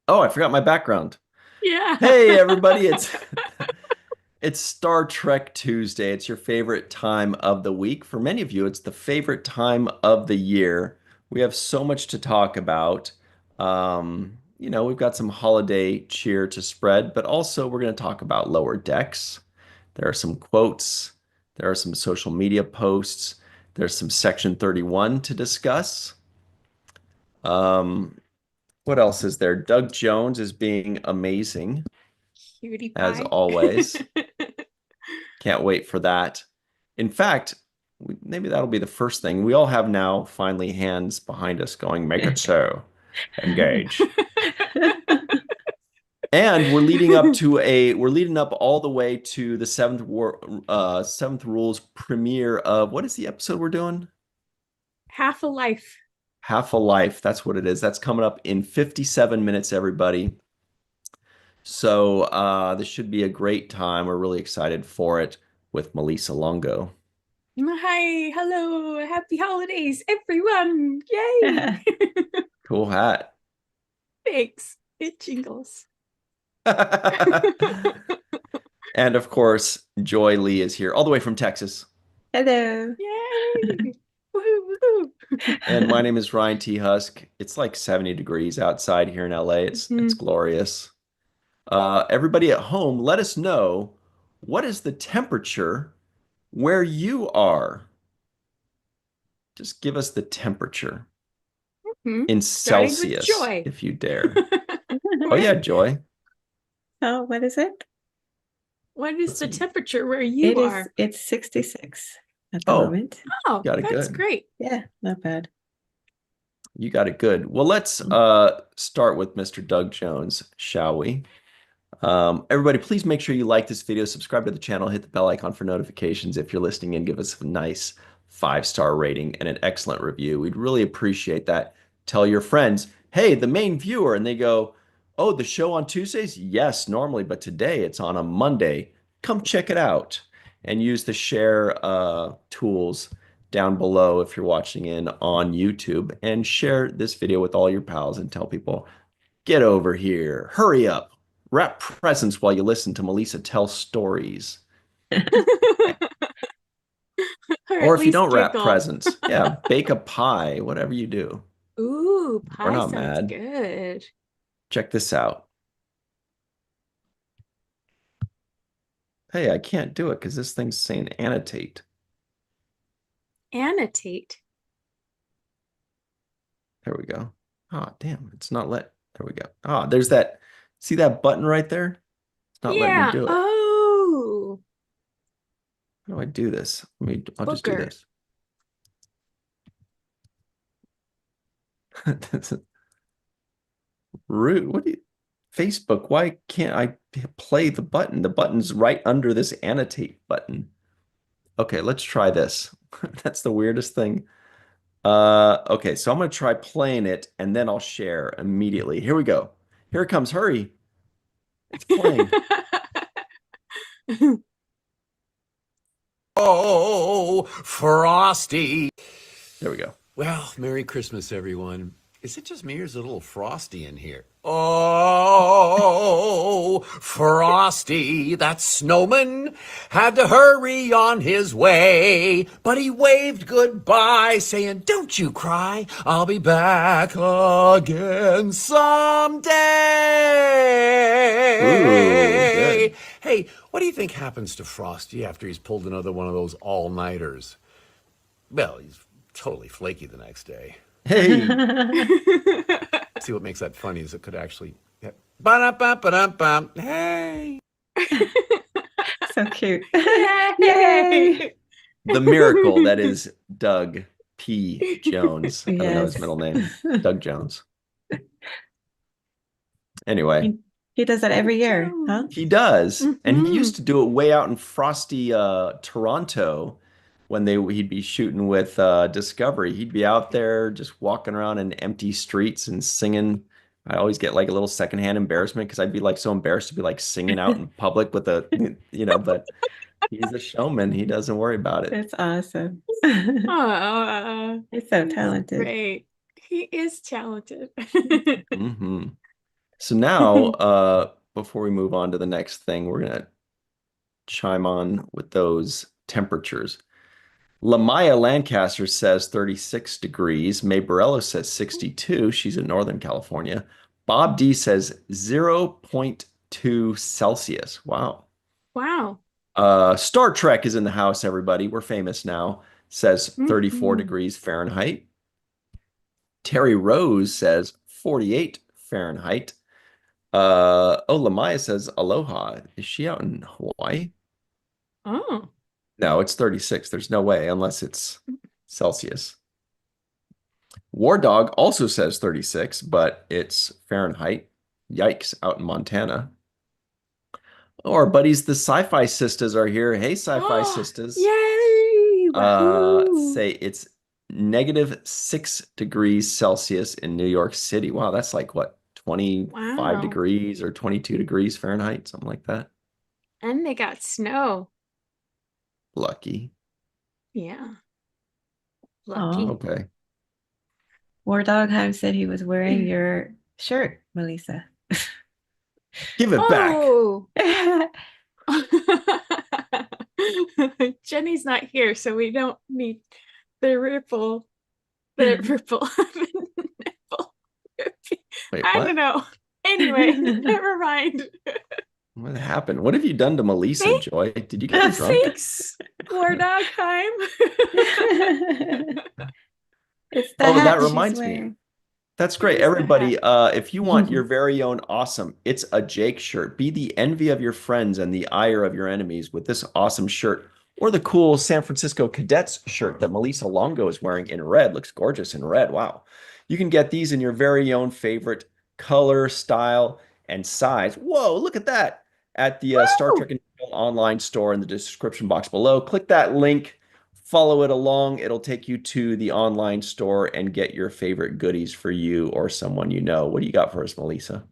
Oh, I forgot my background. Yeah. Hey, everybody, it's Star Trek Tuesday. It's your favorite time of the week. For many of you, it's the favorite time of the year. We have so much to talk about. We've got some holiday cheer to spread, but also we're going to talk about Lower Decks. There are some quotes, there are some social media posts, there's some Section 31 to discuss. Um, what else is there? Doug Jones is being amazing, Cutie as pie. always. Can't wait for that. In fact, maybe that'll be the first thing. We all have now finally hands behind us going, make it so, engage. And we're leading up all the way to the seventh rules premiere of what is the episode we're doing? Half a life. Half a Life. That's what it is. That's coming up in 57 minutes, everybody. So this should be a great time. We're really excited for it with Melissa Longo. Hi, hello, happy holidays, everyone. Yay. Cool hat. Thanks. It jingles. And of course, Joy Lee is here, all the way from Texas. Hello. Yay. Woohoo, And my woohoo. name is Ryan T. Husk. It's like 70 degrees outside here in LA. It's Mhm. glorious. Everybody at home, let us know what is the temperature where you are. Just give us the temperature Mhm. in Starting with Celsius, joy. if you dare. Oh yeah, Joy. Oh, what is it? What is Let's the see. temperature where you are? It's 66 at the Oh, moment. Oh, got it that's good. great. Yeah, not bad. You got it good. Well, let's start with Mr. Doug Jones, shall we? Everybody, please make sure you like this video, subscribe to the channel, hit the bell icon for notifications if you're listening, and give us a nice 5-star rating and an excellent review. We'd really appreciate that. Tell your friends, hey, the main viewer, and they go, oh, the show on Tuesdays? Yes, normally, but today it's on a Monday. Come check it out. And use the share tools down below if you're watching in on YouTube, and share this video with all your pals and tell people, get over here. Hurry up. Wrap presents while you listen to Melissa tell stories. Or Or at if you least don't wrap giggle. presents, yeah, bake a pie, whatever you do. Ooh, We're pie not sounds mad. good. Check this out. Hey, I can't do it because this thing's saying annotate. Annotate. There we go. Ah, damn, it's not let. There we go. Ah, there's that. See that button right there? It's not letting me Yeah. do it. Oh, How do I do this? I'll just do booger. this. That's rude. What do you, Facebook, why can't I play the button? The button's right under this annotate button. Okay, let's try this. That's the weirdest thing. Okay, so I'm gonna try playing it and then I'll share immediately. Here we go. Here it comes. Hurry. It's playing. Oh, Frosty. There we go. Well, Merry Christmas, everyone. Is it just me or is it a little frosty in here? Oh, Frosty, that snowman had to hurry on his way. But he waved goodbye, saying, don't you cry, I'll be back again Ooh, someday. good. Hey, what do you think happens to Frosty after he's pulled another one of those all-nighters? Well, he's totally flaky the next day. Hey, See, what makes that funny is it could actually. Yeah. Ba-da-ba-ba-da-bum. Hey! So cute. Yay. Yay! the miracle that is Doug P. Jones. I don't know his Yes. middle name. Doug Jones. Anyway. He, he does that every year, huh? He does, and he Hmm. used to do it way out in frosty Toronto when he'd be shooting with Discovery. He'd be out there just walking around in empty streets and singing. I always get like a little secondhand embarrassment because I'd be like so embarrassed to be like singing out in public with but he's a showman. He doesn't worry about it. That's awesome. Oh, He's so he's talented. great. He is talented. Hmm. So now, before we move on to the next thing, we're gonna chime on with those temperatures. Lamaya Lancaster says 36 degrees. May Borello says 62. She's in Northern California. Bob D says zero point 0.2 Celsius. Wow. Wow. Star Trek is in the house, everybody. We're famous now. Says 34 Mhm. degrees Fahrenheit. Terry Rose says 48 Fahrenheit. Lamaya says aloha. Is she out in Hawaii? Oh. No, it's 36. There's no way unless it's Celsius. War Dog also says 36, but it's Fahrenheit. Yikes, out in Montana. Oh, our buddies, the Sci-Fi Sisters are here. Hey, Sci-Fi Sisters. Yay! Wahoo! Say it's -6 degrees Celsius in New York City. Wow, that's like what, 25 Wow. degrees or 22 degrees Fahrenheit, something like that. And they got snow. Lucky. Yeah. Oh, Lucky. Okay. War Dogheim said he was wearing your shirt, Melissa. Give it back. Oh. Jenny's not here, so we don't need the ripple. The ripple of the nipple. Wait, I what? don't know. Anyway, never mind. What happened? What have you done to Melissa, Joy? Did you get her drunk? Thanks, War Dog time. It's the Oh, hat that she's reminds me. wearing. That's great. It is the Everybody, if you want your very own awesome It's a Jake shirt, be the envy of your friends and the ire of your enemies with this awesome shirt, or the cool San Francisco Cadets shirt that Melissa Longo is wearing in red. Looks gorgeous in red. Wow. You can get these in your very own favorite color, style, and size. Whoa, look at that. At the Star Woo! Trek and Chill online store in the description box below. Click that link. Follow it along. It'll take you to the online store and get your favorite goodies for you or someone you know. What do you got for us, Melissa?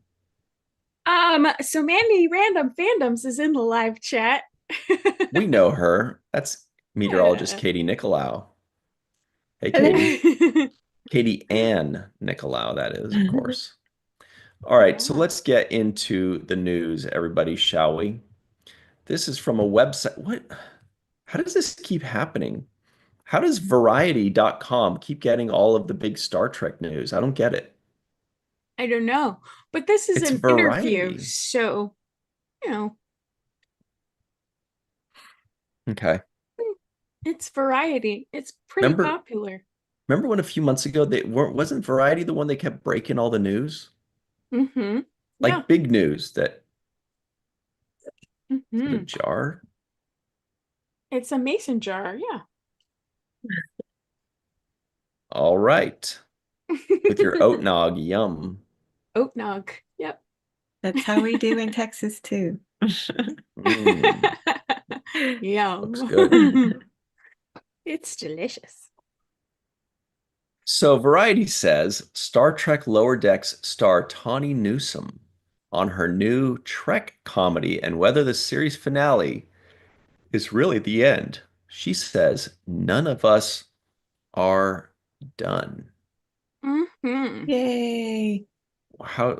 So Mandy Random Fandoms is in the live chat. We know her. That's meteorologist Yeah. Katie Nicolau. Hey, Katie. Katie Ann Nicolau, that is, of course. All right, so Yeah. let's get into the news, everybody, shall we? This is from a website. What? How does this keep happening? How does Variety.com keep getting all of the big Star Trek news? I don't get it. I don't know, but this is It's an interview, Variety. so you know, Okay. it's Variety. It's pretty Remember, popular. remember when a few months ago they weren't wasn't Variety the one they kept breaking all the news? Mm-hmm. Yeah. Like big news that is it a Mm-hmm. jar? It's a mason jar. Yeah. All right. With your oat nog, yum. Oat nog. Yep. That's how we do in Texas too. Mm, Yum. looks good. It's delicious. So Variety says Star Trek Lower Decks star Tawny Newsome on her new Trek comedy and whether the series finale is really the end. She says none of us are done. Mm-hmm. Yay.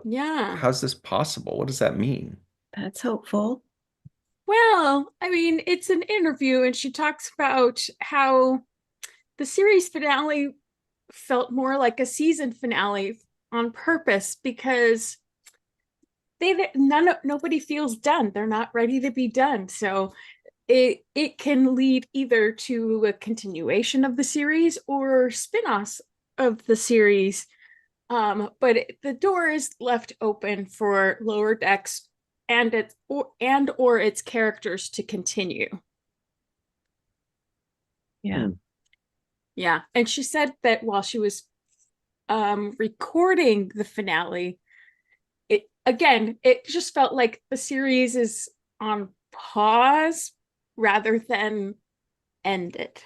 Yeah. How's this possible? What does that mean? That's hopeful. Well, I mean, it's an interview, and she talks about how the series finale felt more like a season finale on purpose because nobody feels done. They're not ready to be done. So it can lead either to a continuation of the series or spin-offs of the series. But the door is left open for Lower Decks and or its characters to continue. Yeah. Yeah. And she said that while she was recording the finale, it just felt like the series is on pause rather than ended.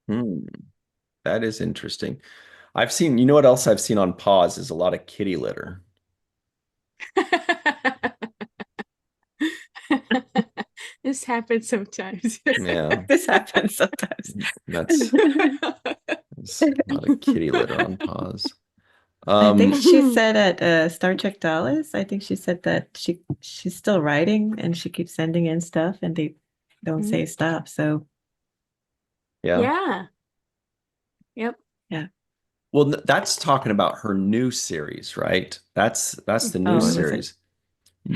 That is interesting. I've seen, you know what else I've seen on pause is a lot of kitty litter. This happens sometimes. Yeah, This happens sometimes. that's a lot of kitty litter on pause. I think Um, she said at Star Trek Dallas, I think she said that she's still writing and she keeps sending in stuff and they don't Mhm. say stop. So yeah. Yeah. Yep. yeah. Well, that's talking about her new series, right? That's the new Oh, Mhm. was it? series.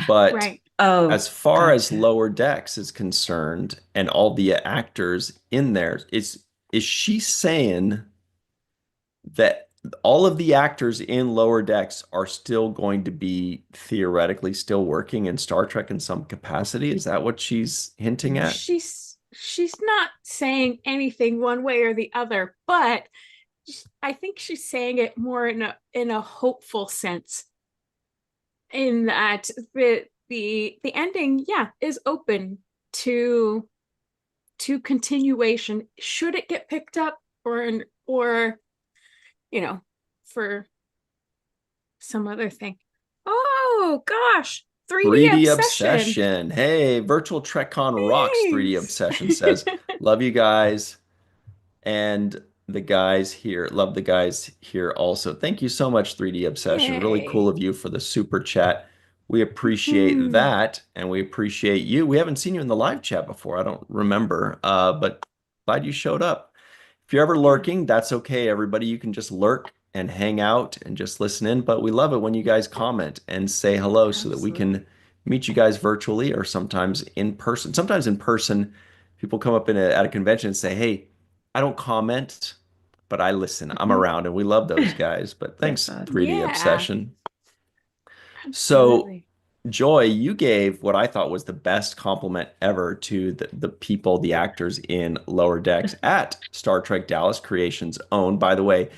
But Right. Oh, as far as gotcha. Lower Decks is concerned and all the actors in there, is she saying that all of the actors in Lower Decks are still going to be theoretically still working in Star Trek in some capacity? Is that what she's hinting at? She's not saying anything one way or the other, but I think she's saying it more in a hopeful sense, in that the ending, yeah, is open to continuation should it get picked up, or you know, for some other thing. Oh gosh, 3D 3D obsession. Obsession. Hey, Virtual TrekCon rocks. 3D Thanks. Obsession says, love you guys. And the guys here, love the guys here also. Thank you so much, 3D Obsession. Really cool Yay. of you for the super chat. We appreciate Hmm. that, and we appreciate you. We haven't seen you in the live chat before. I don't remember, but glad you showed up. If you're ever Yeah, lurking, that's okay, everybody. You can just lurk and hang out and just listen in. But we love it when you guys comment and say hello so that we absolutely. can meet you guys virtually or sometimes in person. Sometimes in person, people come up at a convention and say, "Hey, I don't comment, but I listen. I'm Mhm. around." And we love those guys. But That's thanks, awesome. 3D Yeah, Obsession. So, absolutely. Joy, you gave what I thought was the best compliment ever to the people, the actors in Lower Decks at Star Trek Dallas Creations own. By the way,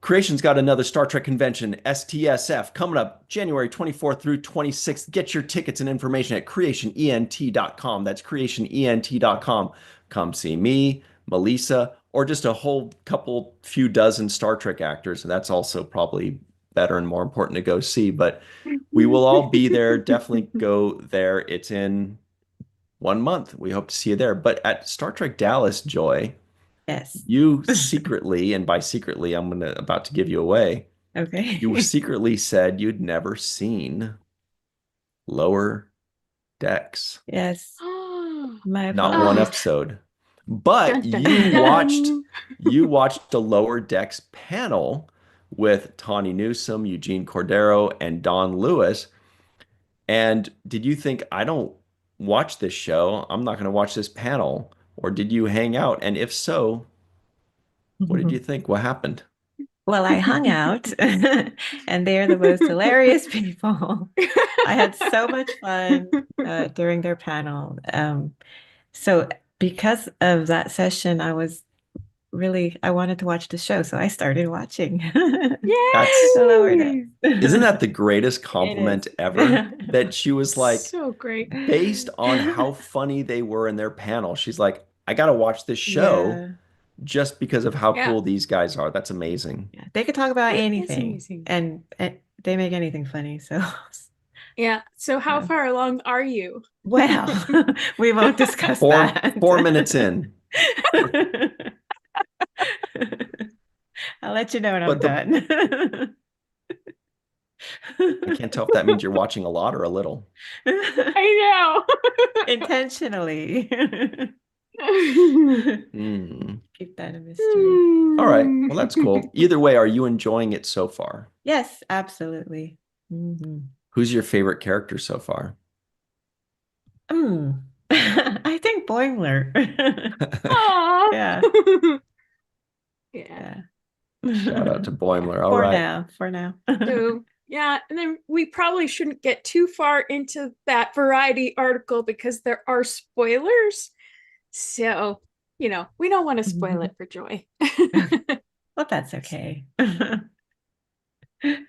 Creation's got another Star Trek convention, STSF, coming up January 24th through 26th. Get your tickets and information at creationent.com. That's creationent.com. Come see me, Melissa, or just a whole couple few dozen Star Trek actors. And that's also probably better and more important to go see. But we will all be there. Definitely go there. It's in 1 month. We hope to see you there. But at Star Trek Dallas, Joy, Yes. you secretly, and by secretly, about to give you away. You Okay. secretly said you'd never seen Lower Decks, Yes. Oh, My not one oh, apologies. episode, but dun dun dun. you watched the Lower Decks panel with Tawny Newsome, Eugene Cordero, and Don Lewis. And did you think, I don't watch this show, I'm not going to watch this panel? Or did you hang out? And if so, what did you think? What happened? Well, I hung out and they're the most hilarious people. I had so much fun during their panel. So because of that session, I wanted to watch the show, so I started watching That's the lower decks. Yay! Isn't that the greatest It compliment is. ever? That she was like, So great. based on how funny they were in their panel, she's like, I gotta watch this show Yeah, just because of how Yeah, cool these guys are. That's amazing. yeah. They could talk about it is anything, amazing. and they make anything funny. So, Yeah. So how yeah. far along are you? Well, we won't discuss Four that. 4 minutes in. I'll let you know when I'm But the done. I can't tell if that means you're watching a lot or a little. I Intentionally. know. Hmm. Keep that a mystery. All right. Well, that's cool. Either way, are you enjoying it so far? Yes, absolutely. Mhm. Who's your favorite character so far? I think Boimler. Aw. Yeah, Yeah. yeah. Shout out to Boimler. All For right. now, for now. So yeah, and then we probably shouldn't get too far into that Variety article because there are spoilers. So, we don't want to spoil it for Joy. Well, that's okay.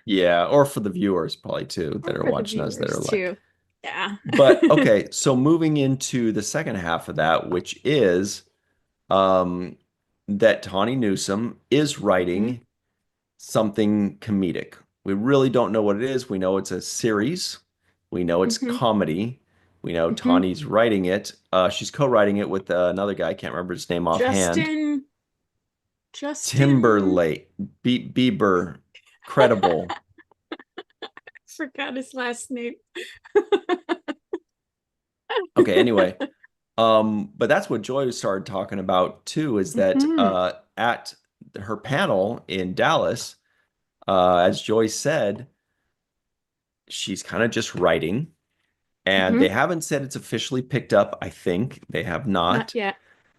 Yeah, or for the viewers probably too Or that are for the watching us that viewers are like, too. Yeah. but okay, so moving into the second half of that, which is um that Tawny Newsome is Mhm, writing something comedic. We really don't know what it is. We know it's a series. We know it's mhm, comedy. We know mhm. Tawny's writing it. She's co-writing it with another guy. I can't remember his name offhand. Justin, Justin, Timberlake, Bieber. Credible. Forgot his last name. Okay, anyway. But that's what Joy started talking about too, is that Mhm. at her panel in Dallas, as Joy said, she's kind of just writing, and they Mhm. haven't said it's officially picked up. I think they have Not not, yet.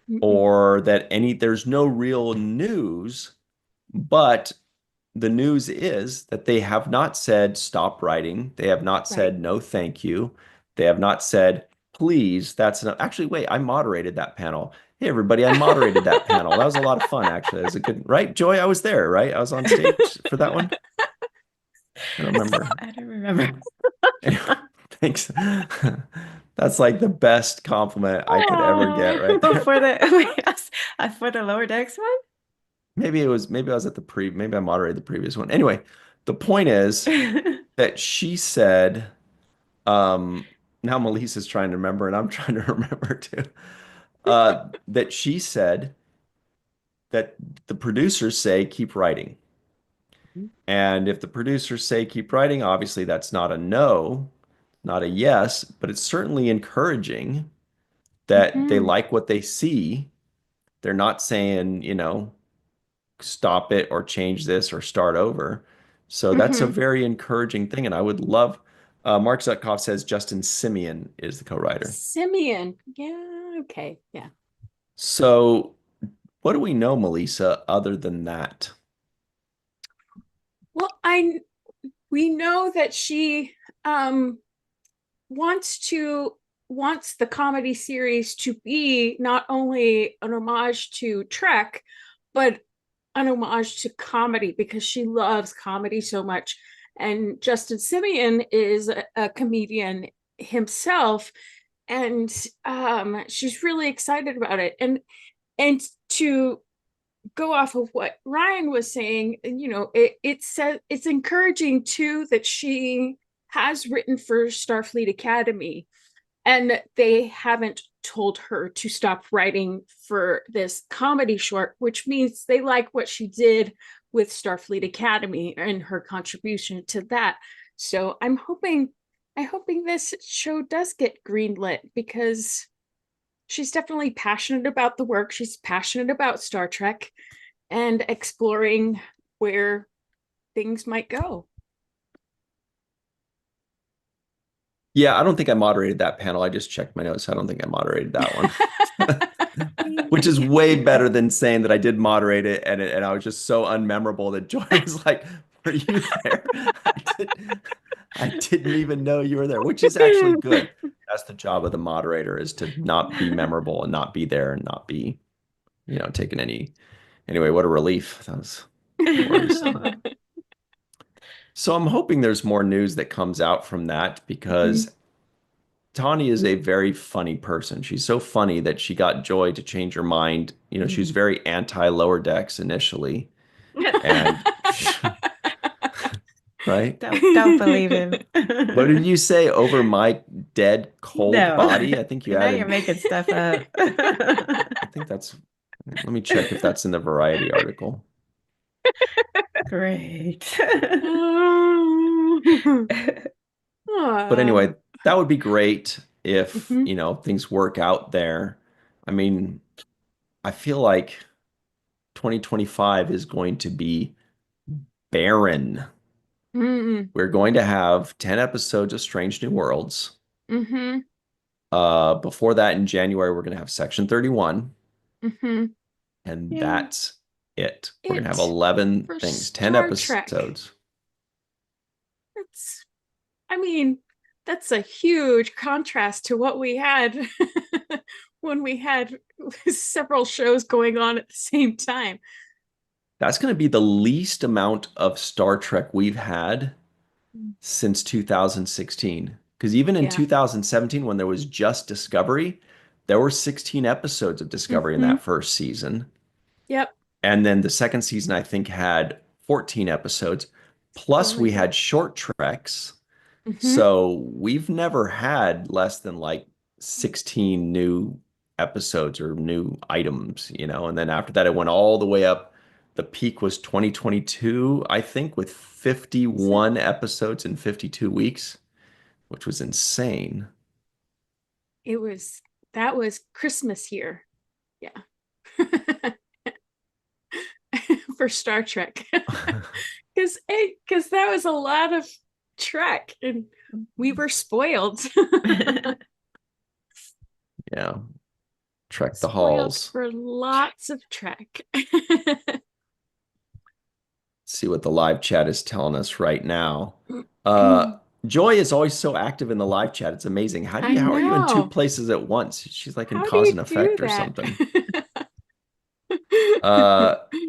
Mm-mm. or that there's no real news, but the news is that they have not said stop writing. They have not Right. said no, thank you. They have not said, please, that's enough. Actually, wait, I moderated that panel. Hey, everybody, I moderated that panel. That was a lot of fun, actually. It was a good, right? Joy, I was there, right? I was on stage for that one. I don't remember. I don't remember. Anyway, thanks. That's like the best compliment I could ever get Oh. right Oh, there. for the for the lower decks Maybe I was at maybe I moderated the previous one. Anyway, the point is one? that she said, um, now Melissa's trying to remember and I'm trying to remember too. That she said that the producers say keep writing. And if the producers say keep writing, obviously that's not a no, not a yes, but it's certainly encouraging that they Mhm. like what they see. They're not saying, stop it or change this or start over. So that's a Mhm. very encouraging thing. And I would love, Mark Zutkoff says Justin Simeon is the co-writer. Simeon. Yeah, okay. Yeah. So what do we know, Melissa, other than that? Well, I we know that she um wants to wants the comedy series to be not only an homage to Trek, but an homage to comedy because she loves comedy so much. And Justin Simeon is a comedian himself, and she's really excited about it. And to go off of what Ryan was saying, it says it's encouraging too that she has written for Starfleet Academy and they haven't told her to stop writing for this comedy short, which means they like what she did with Starfleet Academy and her contribution to that. So I'm hoping this show does get greenlit because she's definitely passionate about the work. She's passionate about Star Trek and exploring where things might go. Yeah, I don't think I moderated that panel. I just checked my notes. I don't think I moderated that one. Which is way better than saying that I did moderate it and I was just so unmemorable that Joy was like, "Were you there?" I didn't even know you were there, which is actually good. That's the job of the moderator is to not be memorable and not be there and not be, taking any. Anyway, what a relief. That was worrisome. So I'm hoping there's more news that comes out from that because Tawny is a very funny person. She's so funny that she got Joy to change her mind. She's very anti lower decks initially. And right? Don't believe him. What did you say over my dead cold No. body? I think you Now you're added, making stuff up. I think let me check if that's in the Variety article. Great. But Ah. anyway, that would be great if, Mhm. things work out there. I mean, I feel like 2025 is going to be barren. Mm. We're going to have 10 episodes of Strange New Worlds. Mhm. Before that, in January, we're going to have Section 31, Mhm. and Yeah. that's it. We're going to have It 11 for things, 10 Star Trek. episodes. That's I mean, that's a huge contrast to what we had when we had several shows going on at the same time. That's going to be the least amount of Star Trek we've had since 2016. Because even in Yeah. 2017, when there was just Discovery, there were 16 episodes of Discovery in Mhm. that first season. Yep. And then the second season, I think, had 14 episodes. Plus, Oh we yeah. had short treks. Mhm. So we've never had less than like 16 new episodes or new items. And then after that, it went all the way up the peak was 2022, I think, with 51 episodes in 52 weeks, which was insane. That was Christmas here. Yeah. For Star Trek. Because that was a lot of Trek and we were spoiled. Yeah. Trek the Spoiled halls. for lots of Trek. See what the live chat is telling us right now. Joy is always so active in the live chat. It's amazing. How I are you in two know. places at once? She's like in How do cause you and do effect or that? something.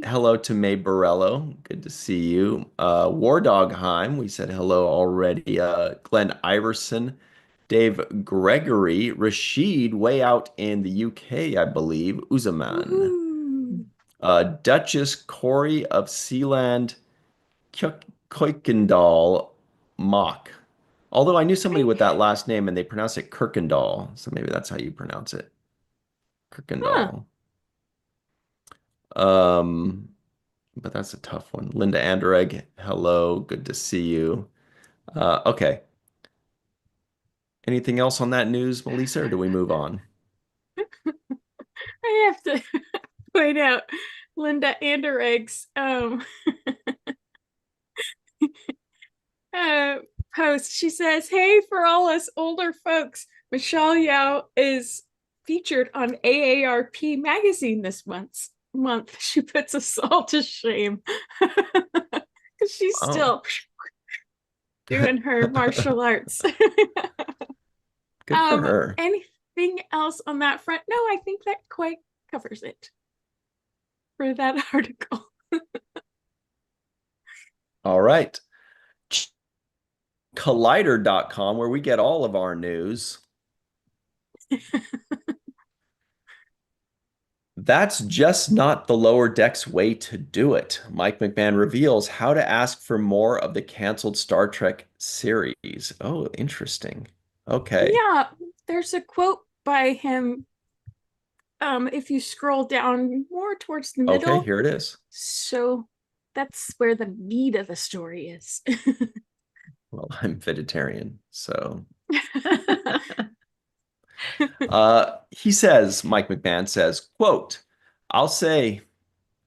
Hello to May Borello. Good to see you. War Dogheim, we said hello already. Glenn Iverson, Dave Gregory, Rashid, way out in the UK, I believe. Uzaman. Woohoo. Duchess Corey of Sealand, Kuykendall, Mock. Although I knew somebody with that last name and they pronounce it Kirkendall, so maybe that's how you pronounce it. Huh. Kirkendall. But that's a tough one. Linda Anderegg, hello, good to see you. Okay. Anything else on that news, Melissa, or do we move on? I have to point out Linda Anderegg's uh, post. She says, "Hey, for all us older folks, Michelle Yao is featured on AARP magazine this month. She puts us all to shame because she's Oh, still doing her martial arts." good for her. Anything else on that front? No, I think that quite covers it for that article. All right. Collider.com, where we get all of our news. That's just not the Lower Decks way to do it. Mike McMahon reveals how to ask for more of the canceled Star Trek series. Oh, interesting. Okay. Yeah, there's a quote by him. If you scroll down more towards the Okay, middle, here it is. so that's where the meat of the story is. Well, I'm vegetarian, so he says, Mike McMahon says, quote, I'll say,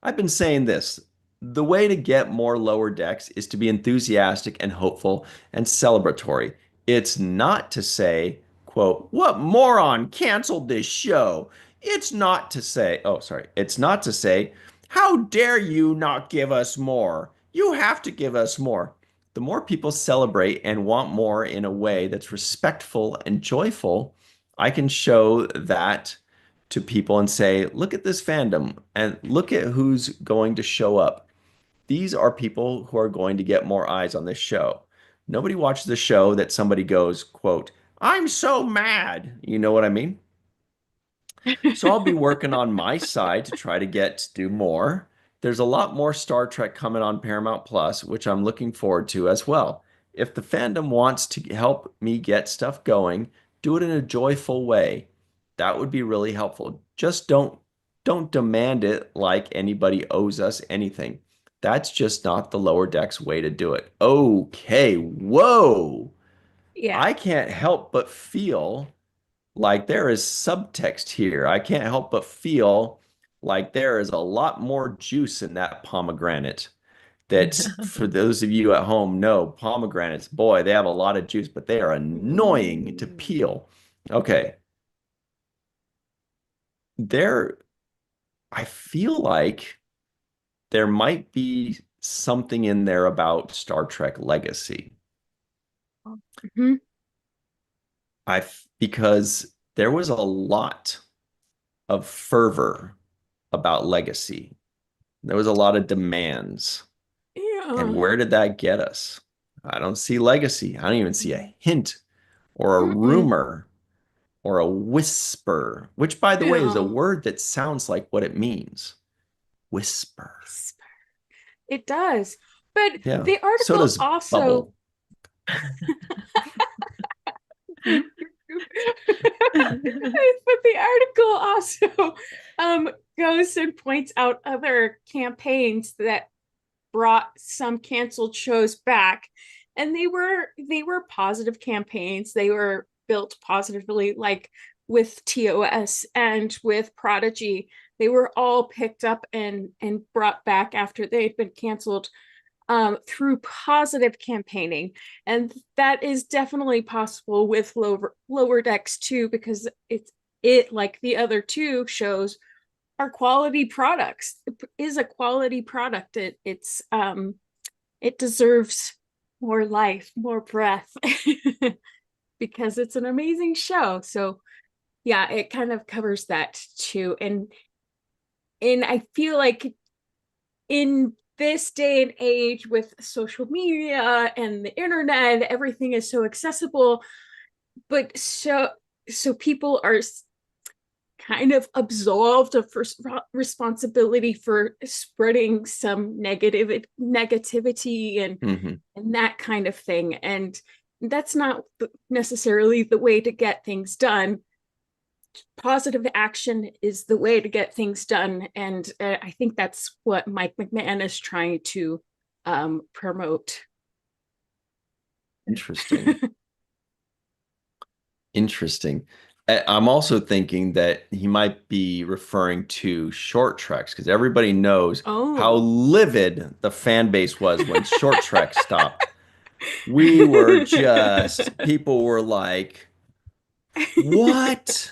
I've been saying this. The way to get more lower decks is to be enthusiastic and hopeful and celebratory. It's not to say, quote, what moron canceled this show? It's not to say, oh, sorry. It's not to say, how dare you not give us more? You have to give us more. The more people celebrate and want more in a way that's respectful and joyful, I can show that to people and say, look at this fandom and look at who's going to show up. These are people who are going to get more eyes on this show. Nobody watches the show that somebody goes, quote, I'm so mad. You know what I mean? So I'll be working on my side to try to do more. There's a lot more Star Trek coming on Paramount Plus, which I'm looking forward to as well. If the fandom wants to help me get stuff going, do it in a joyful way. That would be really helpful. Just don't demand it like anybody owes us anything. That's just not the Lower Decks way to do it. Okay, whoa. Yeah. I can't help but feel like there is subtext here. I can't help but feel like there is a lot more juice in that pomegranate. That's for those of you at home know pomegranates, boy, they have a lot of juice, but they are annoying to peel. Okay. There, I feel like there might be something in there about Star Trek Legacy. Mhm. Because there was a lot of fervor about Legacy. There was a lot of demands. And Yeah. where did that get us? I don't see Legacy. I don't even see a hint or a Mm-mm. rumor or a whisper, which, by the way, is a Yeah. word that sounds like what it means. Whisper. It does. But Yeah. the So article does also bubble. but the article also goes and points out other campaigns that brought some canceled shows back, and they were positive campaigns. They were built positively, like with TOS and with Prodigy. They were all picked up and brought back after they'd been canceled, through positive campaigning. And that is definitely possible with Lower Decks too, because it like the other two shows are quality products. It is a quality product. It deserves more life, more breath, because it's an amazing show. So yeah, it kind of covers that too. And I feel like in this day and age with social media and the internet, everything is so accessible, but so people are kind of absolved of responsibility for spreading some negativity and that kind of thing. And that's not necessarily the way to get things done. Positive action is the way to get things done. And I think that's what Mike McMahon is trying to promote. Interesting. Interesting. I'm also thinking that he might be referring to short treks, because everybody knows how livid the fan base was when short trek stopped. We were just, people were like, what?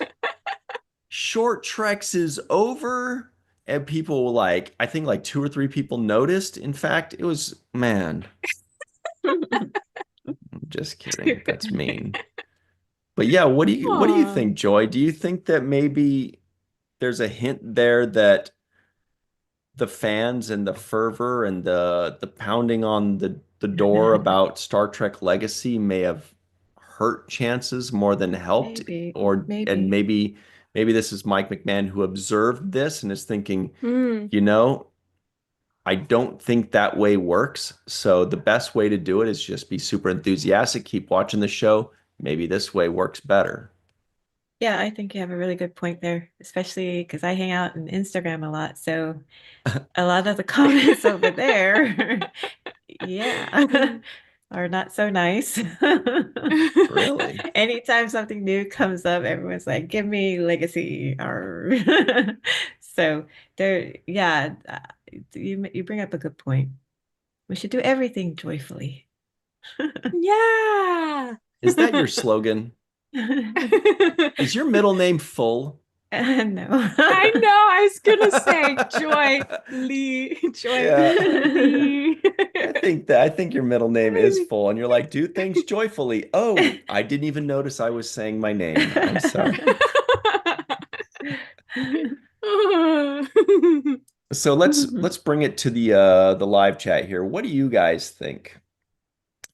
Short treks is over? And people were like, I think like 2 or 3 people noticed. In fact, it was, man, I'm just kidding. That's mean. But yeah, what do you think, Joy? Do you think that maybe there's a hint there that the fans and the fervor and the pounding on the door about Star Trek Legacy may have hurt chances more than helped? Maybe, Or and maybe. maybe this is Mike McMahon who observed this and is thinking, Mm. you know, I don't think that way works. So the best way to do it is just be super enthusiastic, keep watching the show. Maybe this way works better. Yeah, I think you have a really good point there, especially because I hang out on Instagram a lot. So a lot of the comments over there, yeah, are not so nice. Really? Anytime something new comes up, everyone's like, give me Legacy. Or so there, yeah, you bring up a good point. We should do everything joyfully. Yeah. Is that your slogan? Is your middle name Full? No. I know. I was gonna say Joy Lee. Joy Lee. I think your middle name is Full, and you're like, do things joyfully. Oh, I didn't even notice I was saying my name. I'm sorry. So let's bring it to the live chat here. What do you guys think?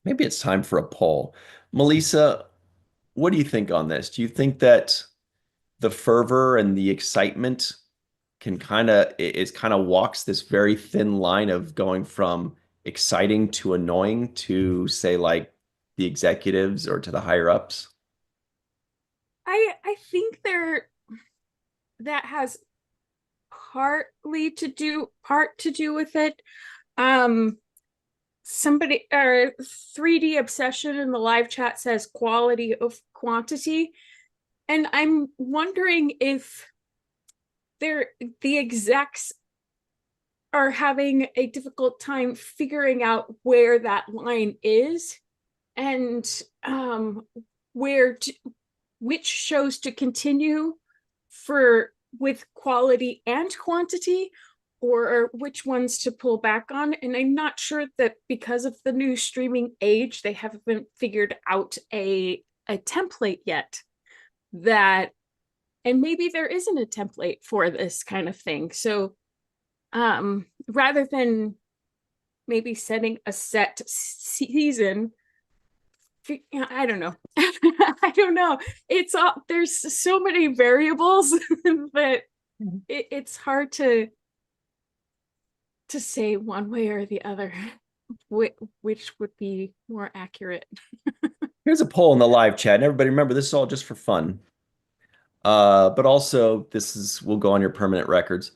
Maybe it's time for a poll. Melissa, what do you think on this? Do you think that the fervor and the excitement can kind of walks this very thin line of going from exciting to annoying to, say, like the executives or to the higher ups? I think that has part to do with it. Somebody or 3D Obsession in the live chat says quality of quantity. And I'm wondering if the execs are having a difficult time figuring out where that line is, and which shows to continue with quality and quantity, or which ones to pull back on. And I'm not sure that because of the new streaming age, they haven't figured out a template yet. And maybe there isn't a template for this kind of thing. So rather than maybe setting a set season, I don't know. I don't know. There's so many variables that it's hard to say one way or the other which would be more accurate. Here's a poll in the live chat. And everybody remember, this is all just for fun. But also we'll go on your permanent records.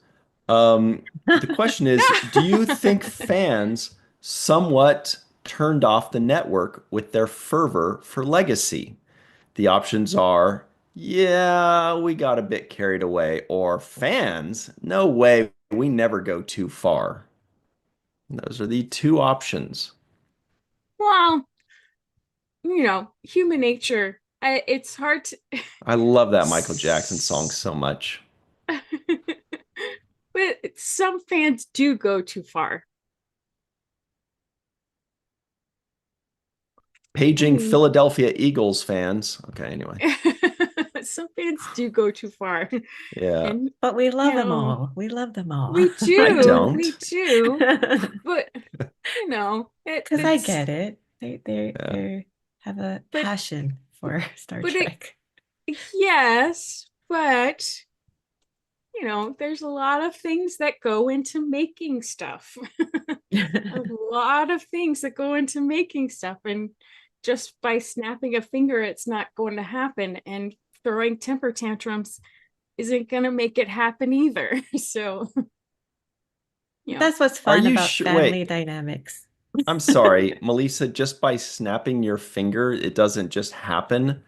The question is, do you think fans somewhat turned off the network with their fervor for Legacy? The options are, yeah, we got a bit carried away, or fans, no way, we never go too far. And those are the two options. Well, human nature. It's hard to, I love that Michael Jackson song so much. but some fans do go too far. I Paging mean, Philadelphia Eagles fans. Okay, anyway. some fans do go too far. Yeah, And, But we you love them know, all. We love them all. we I do, we don't. do, but Because I it's, get it. Yeah. They have a but, passion for Star but it, Trek. yes, but, there's a lot of things that go into making stuff. A lot of things that go into making stuff, and just by snapping a finger it's not going to happen, and throwing temper tantrums isn't going to make it happen either. So That's what's Are fun you about sure? family Wait, dynamics. I'm sorry, Melissa, just by snapping your finger, it doesn't just happen.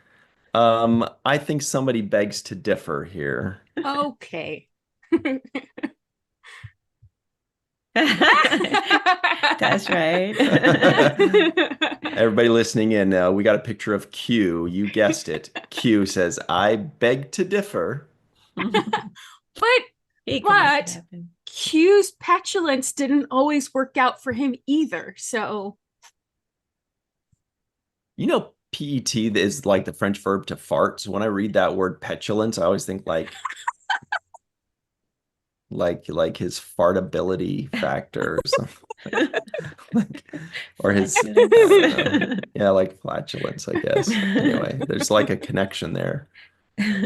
I think somebody begs to differ here. okay. That's right. Everybody listening in, we got a picture of Q. You guessed it. Q says, I beg to differ. but He can make it but happen. Q's petulance didn't always work out for him either, so You know, PET is like the French verb to fart. So when I read that word petulance, I always think like his fartability factor or something. Like, or his, I don't know. Yeah, like flatulence, I guess. Anyway, there's like a connection there,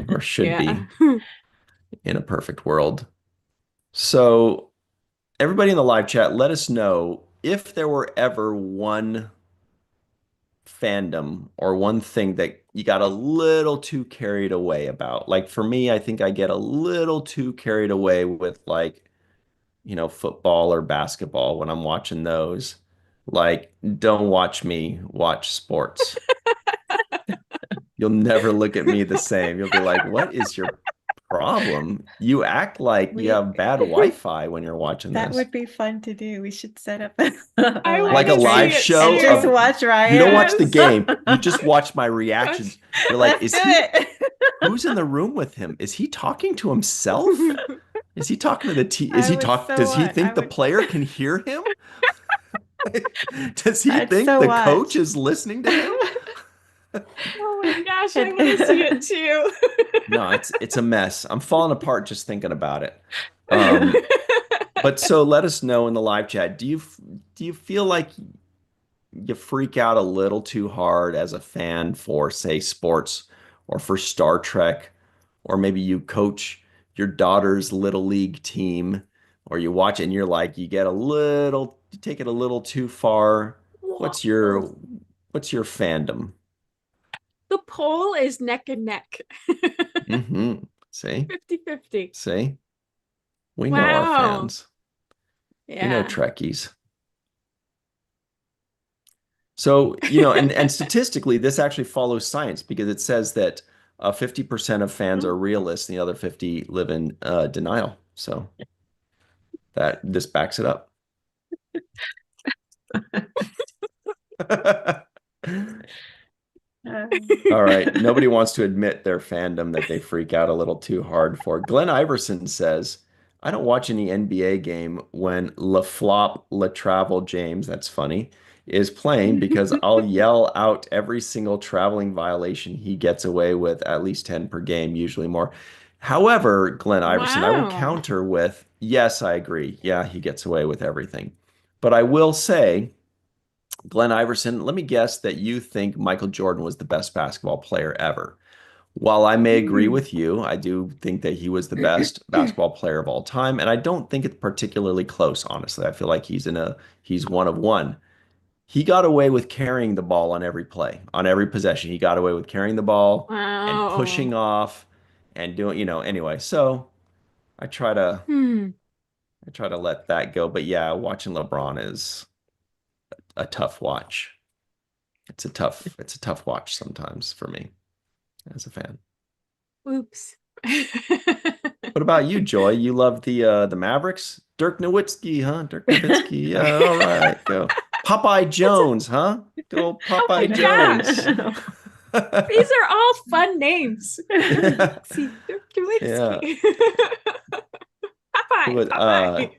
or should yeah. be in a perfect world. So everybody in the live chat, let us know if there were ever one fandom or one thing that you got a little too carried away about. Like for me, I think I get a little too carried away with football or basketball when I'm watching those. Like, don't watch me watch sports. You'll never look at me the same. You'll be like, what is your problem? You act like you We have bad Wi-Fi when you're watching That this. would be fun to do. We should set up I live Like a want to see live stream it show and just too. of watch you don't watch the Ryan's. Yes. game. You just watch my reactions. You're like, Let's is do he it. who's in the room with him? Is he talking to himself? Is he talking to the T? Is I he would talk? so Does he want. I think the would. player can hear him? Does he I'd think so the coach watch. is listening to him? Oh my gosh, I And want to see it too. No, it's a mess. I'm falling apart just thinking about it. Um, but so let us know in the live chat. Do you feel like you freak out a little too hard as a fan for, say, sports or for Star Trek, or maybe you coach your daughter's little league team, or you watch it and you're like, you take it a little too far. What's your Whoa. what's your fandom? The poll is neck and neck. Mm-hmm. See? 50-50. See? We know our Wow. fans. We know Yeah. Trekkies. So, and statistically, this actually follows science because it says that 50% of fans are realists and the other 50 live in denial. So that this backs it up. All right. Nobody wants to admit their fandom that they freak out a little too hard for. Glenn Iverson says, I don't watch any NBA game when LaFlop LaTravel James, that's funny, is playing because I'll yell out every single traveling violation he gets away with, at least 10 per game, usually more. However, Glenn Iverson, I will Wow. counter with, yes, I agree. Yeah, he gets away with everything. But I will say, Glenn Iverson, let me guess that you think Michael Jordan was the best basketball player ever. While I may agree Hmm. with you, I do think that he was the best basketball player of all time, and I don't think it's particularly close, honestly. I feel like he's one of one. He got away with carrying the ball on every play, on every possession. He got away with carrying the ball and Wow. pushing off and doing, anyway. So I try to Hmm. I try to let that go. But yeah, watching LeBron is a tough watch. It's a tough watch sometimes for me as a fan. Oops. What about you, Joy? You love the Mavericks? Dirk Nowitzki, huh? Dirk Nowitzki. Yeah, all right, go. Popeye Jones, huh? Good old Oh my Popeye gosh. Jones. These are all fun names. Yeah. See, Yeah. Nowitzki. Who Popeye, would Popeye.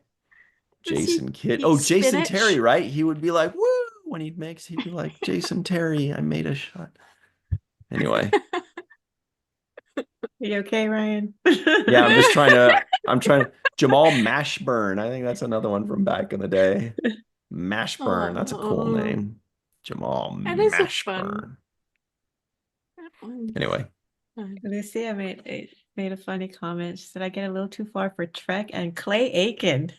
Does he Jason Kidd? eat Oh, Jason Terry, spinach? right? He would be like, woo, when he'd be like, Jason Terry, I made a shot. Anyway. You okay, Ryan? Yeah, I'm trying to Jamal Mashburn. I think that's another one from back in the day. Mashburn, that's a cool Oh, name. Jamal that is a fun Mashburn. one. Anyway, Lucia made a funny comment. She said, "I get a little too far for Trek and Clay Aiken."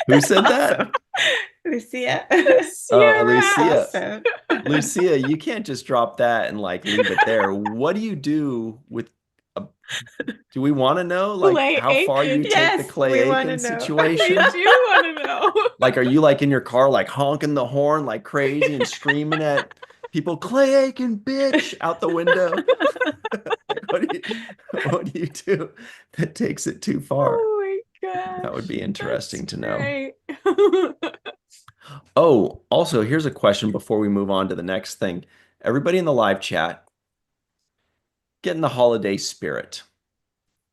who said that? Awesome. Lucia. Sierra. Lucia. Awesome. Lucia, you can't just drop that and like leave it there. What do you do with a, do we want to know like Clay how far you Aiken. take the Yes, Clay we want to Aiken know. We situation? do want to know. Like, are you like in your car, like honking the horn like crazy and screaming at people, Clay Aiken, bitch, out the window? Like, what do you do that takes it too far? Oh my gosh. That would be interesting to know. Great. Oh, also, here's a question before we move on to the next thing. Everybody in the live chat, get in the holiday spirit.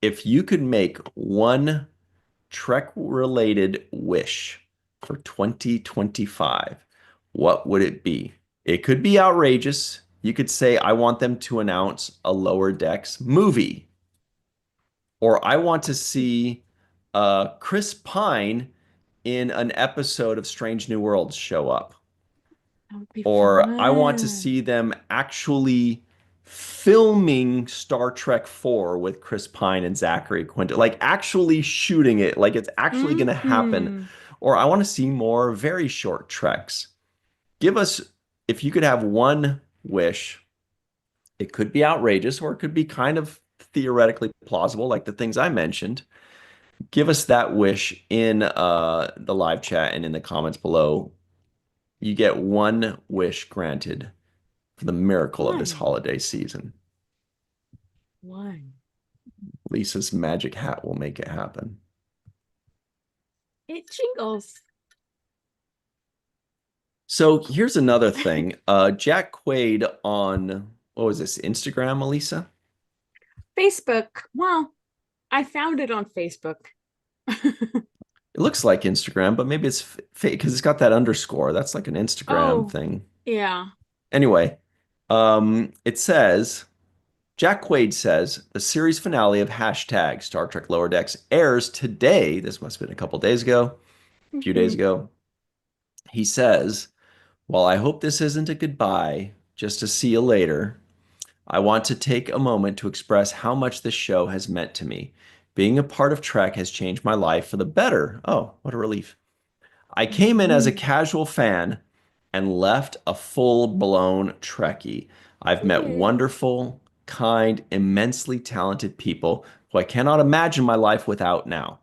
If you could make one Trek-related wish for 2025, what would it be? It could be outrageous. You could say, I want them to announce a Lower Decks movie. Or I want to see Chris Pine in an episode of Strange New Worlds show up. That would be Or I want to fun. see them actually filming Star Trek 4 with Chris Pine and Zachary Quinto, like actually shooting it, like it's actually going to happen. Mhm. Or I want to see more very short treks. Give us, if you could have one wish, it could be outrageous or it could be kind of theoretically plausible, like the things I mentioned. Give us that wish in the live chat and in the comments below. You get one wish granted for the miracle of this One. holiday season. One. Lisa's magic hat will make it happen. It jingles. So here's another thing. Jack Quaid on, what was this, Instagram, Elisa? Facebook. Well, I found it on Facebook. It looks like Instagram, but maybe it's fake because it's got that underscore. That's like an Instagram Oh, thing. yeah. Anyway, it says, Jack Quaid says the series finale of hashtag Star Trek Lower Decks airs today. This must have been a couple days ago, a few days Mhm. ago. He says, while I hope this isn't a goodbye, just to see you later, I want to take a moment to express how much this show has meant to me. Being a part of Trek has changed my life for the better. Oh, what a relief. I came in as a Mhm. casual fan and left a full-blown Trekkie. I've met Yeah. wonderful, kind, immensely talented people who I cannot imagine my life without now.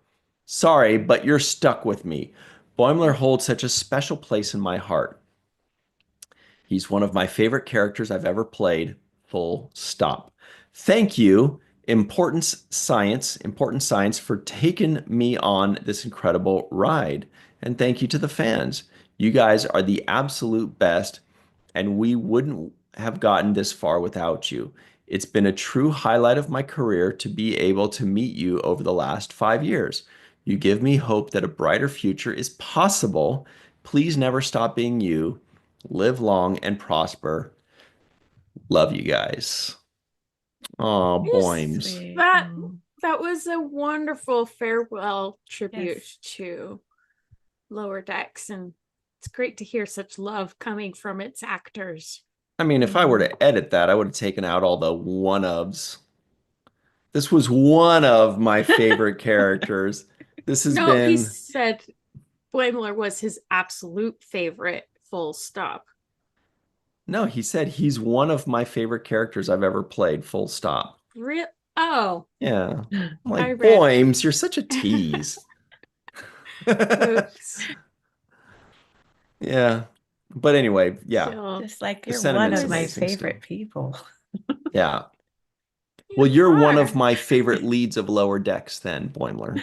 Sorry, but you're stuck with me. Boimler holds such a special place in my heart. He's one of my favorite characters I've ever played. Full stop. Thank you, Important Science, for taking me on this incredible ride. And thank you to the fans. You guys are the absolute best, and we wouldn't have gotten this far without you. It's been a true highlight of my career to be able to meet you over the last 5 years. You give me hope that a brighter future is possible. Please never stop being you. Live long and prosper. Love you guys. Oh, Yes, Boims. Sweet. that Aw. that was a wonderful farewell tribute Yes. to Lower Decks, and it's great to hear such love coming from its actors. I mean, if I were to edit that, I would have taken out all the one-ofs. This was one of my favorite characters. This has No, he been, said Boimler was his absolute favorite, full stop. no, he said he's one of my favorite characters I've ever played, full stop. Oh, Yeah. I'm I like, read. Boims, you're such a tease. Oops. Yeah. But anyway, yeah. So, Just like The you're one sentiment's of my amazing still. favorite people. Yeah. you Well, you're one of are. my favorite leads of Lower Decks then, Boimler.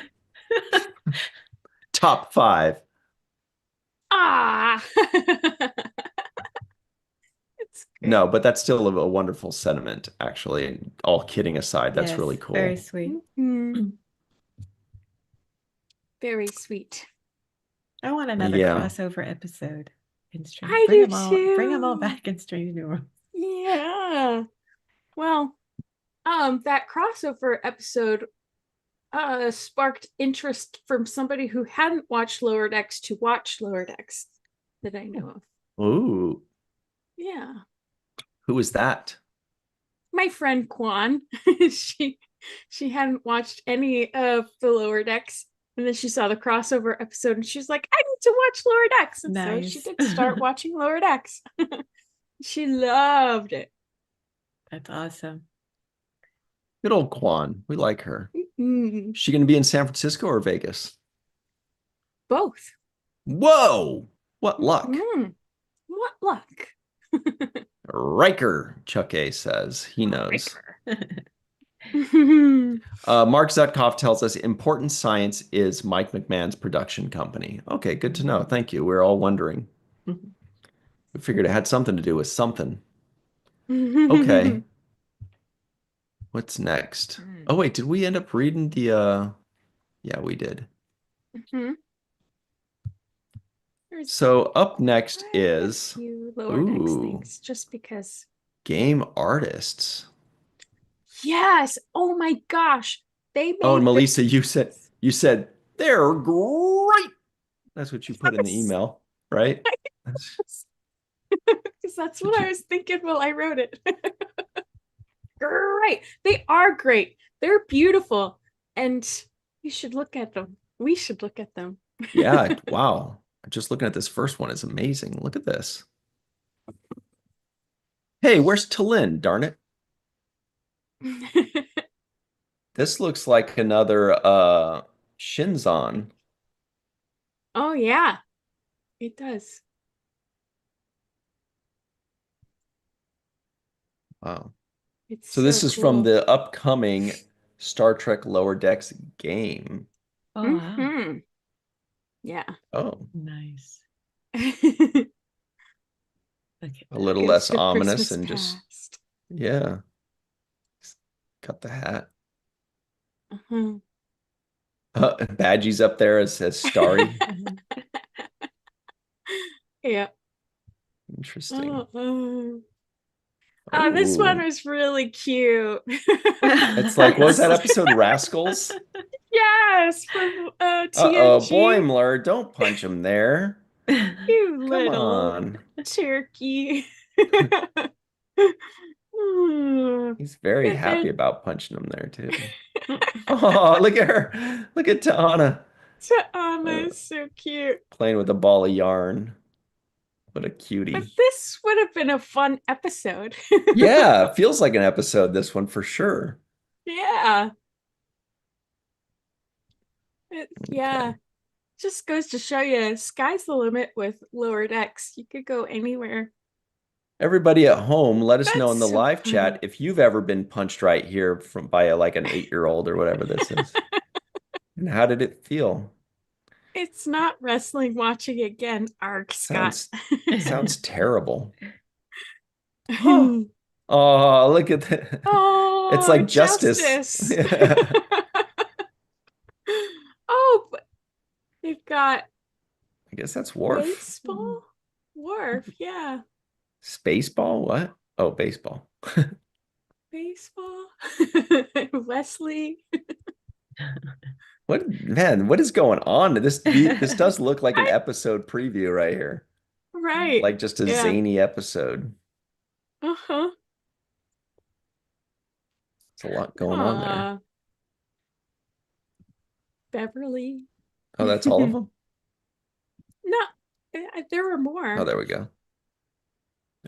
Top 5. Ah. It's great. No, but that's still a wonderful sentiment, actually. And all kidding aside, that's really Yes, very cool. sweet. Mhm. Very sweet. I want another Yeah. crossover episode in Strange. I Bring do them all too. back in Strange New Worlds. Yeah. Well, that crossover episode sparked interest from somebody who hadn't watched Lower Decks to watch Lower Decks that I know of. Ooh, Yeah. who is that? My friend Kwan, she she hadn't watched any of the Lower Decks, and then she saw the crossover episode and she's like, I need to watch Lower Decks. And so she Nice. did start watching Lower Decks. She loved it. That's awesome. Good old Quan. We like her. Mm, Is she going to be in San Francisco or Vegas? both. Whoa! What luck. Mm, what luck. Riker, Chuck A says. He knows. Mhm. Mark Zutkoff tells us Important Science is Mike McMahon's production company. Okay, good to know. Thank you. We're all wondering. We figured it had something to do with something. Okay. What's next? Oh, wait, did we end up reading the Yeah, we did. Mhm. There's So up next quite a is few Lower Decks ooh, things just because. game artists. Yes. Oh my gosh. They Oh, and made Melissa, this. you said they're great. That's what you put in the Yes. email, right? Because that's what I was thinking while I wrote it. Great. They are great. They're beautiful. And you should look at them. We should look at them. Yeah, wow. Just looking at this first one is amazing. Look at this. Hey, where's Talin? Darn it. This looks like another Shinzon. Oh, yeah, it does. Wow. It's So this so is from cool. the upcoming Star Trek Lower Decks game. Oh, wow. Mhm. Yeah. Oh, Nice. Gives Look at a that. little less good ominous Christmas and just, past. yeah. Got the hat. Mhm. Badgie's up there as Starry. Yeah. Interesting. This one Oh, was really cute. it's like, what was that episode? Rascals? Yes, from Uh-oh, TNG. Boimler, don't punch him there. You Come little on. turkey. He's very If happy it about punching him there, too. Oh, look at her. Look at Tana uh, is so cute. playing with a ball of yarn. What a But cutie. this would have been a fun episode. Yeah, feels like an episode, this one for sure. Yeah. Yeah. Okay. Just goes to show you, sky's the limit with Lower Decks. You could go anywhere. Everybody at home, let us know in That's the so live funny. chat if you've ever been punched right here from by like an 8-year-old or whatever this is. And how did it feel? It's not wrestling watching again, Arg Scott. Sounds terrible. Huh. Oh, look at that. It's Oh, like justice. justice. Oh, but they've got I guess that's Worf. baseball. Worf, yeah. Spaceball? What? Oh, baseball. Baseball. Wesley. What, man, what is going on? This does look like an episode preview right here. Right. Like just a Yeah. zany episode. Uh-huh. It's a lot going on there. Beverly. Oh, that's all of them? No, there were more. Oh, there we go.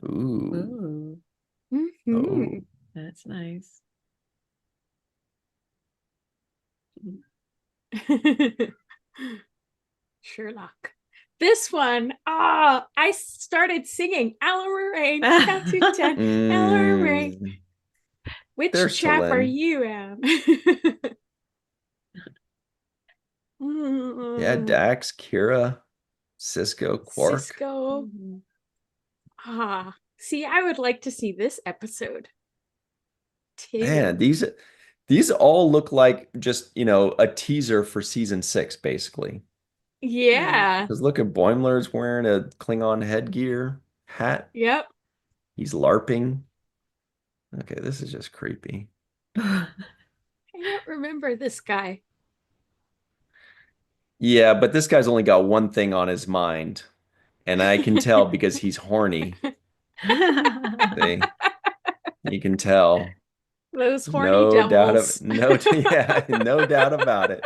Ooh. Ooh, Mhm. Oh. that's nice. Sherlock. This one, I started singing Ella Rain, count to 10, Ella Rain. Mm, Which there's chap are Talin. you, Am? Yeah, Dax, Kira, Cisco, Quark. Cisco. Mhm. See, I would like to see this episode too. Man, these all look like just, a teaser for season 6, basically. Yeah. Because look at Boimler's wearing a Klingon headgear hat. Yep. He's LARPing. Okay, this is just creepy. I don't remember this guy. Yeah, but this guy's only got one thing on his mind, and I can tell because he's horny. See? You can tell. Those horny No doubt devils. yeah, no doubt about it.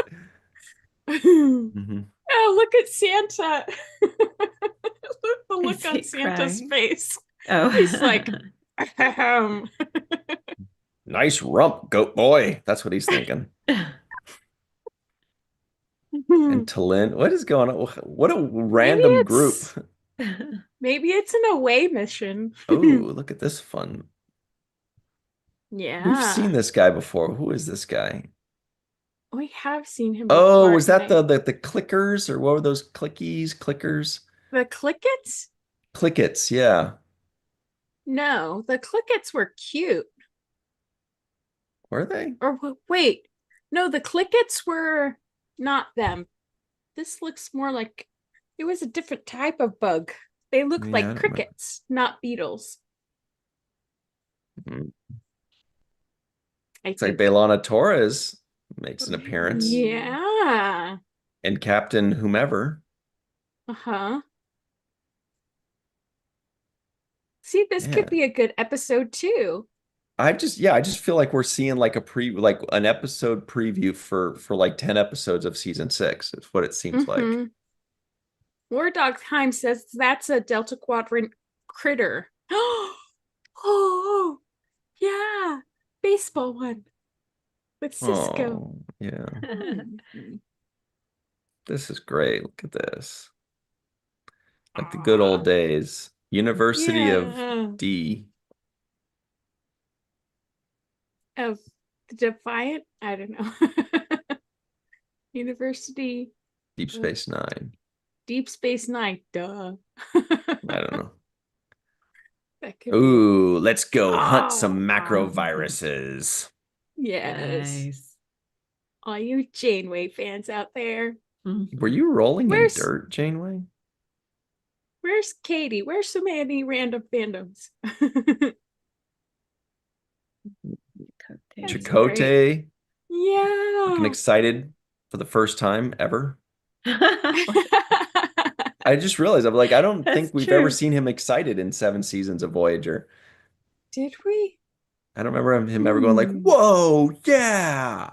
Mhm. Oh, look at Santa. Look the look Is on he Santa's crying? face. Oh. He's like, ahem. Nice rump, goat boy. That's what he's thinking. And Talin, what is going on? What a random group. Maybe it's an away mission. Oh, look at this fun. Yeah. We've seen this guy before. Who is this guy? We have seen him Oh, before. was that and the clickers, or what were those clickies, clickers? the Clickets? Clickets, yeah. No, the Clickets were cute. Were they? Or wait, no, the Clickets were not them. This looks more like it was a different type of bug. They look Yeah, I like don't remember. crickets, not beetles. Mhm. I It's like think. Belana Torres makes an appearance. Yeah. And Captain whomever. Uh-huh. See, this Yeah. could be a good episode too. I just feel like we're seeing like an episode preview for like 10 episodes of season 6. It's what it seems like. Mm-hmm. War Dog Time says that's a Delta Quadrant critter. Oh, yeah. Baseball one with Cisco. Oh, yeah. Mhm. This is great. Look at this. Like the good old days. University of Yeah. D. Of the Defiant? I don't know. University Deep Space Nine. Deep Space Nine. Duh. I don't know. That could be. Ooh, let's go hunt some Oh, macroviruses. yes. Nice. All you Janeway fans out there. Were you rolling Where's- in dirt, Janeway? Where's Katie? Where's so many random fandoms? That's Chakotay, looking Yeah. excited for the first time ever. I just realized I'm like, I don't That's think we've ever true. seen him excited in 7 seasons of Voyager. Did we? I don't remember him ever going like, Hmm. "Whoa, yeah,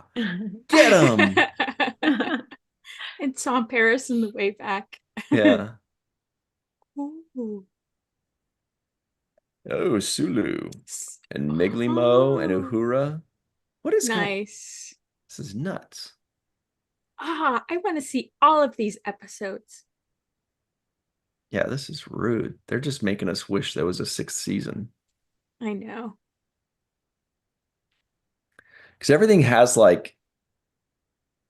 get him!" And Tom Paris in the way back. Yeah. Ooh. Oh, Sulu and Miglimo and Uhura. What is going? Nice. This is nuts. I want to see all of these episodes. Yeah, this is rude. They're just making us wish there was a 6th season. I know. Because everything has like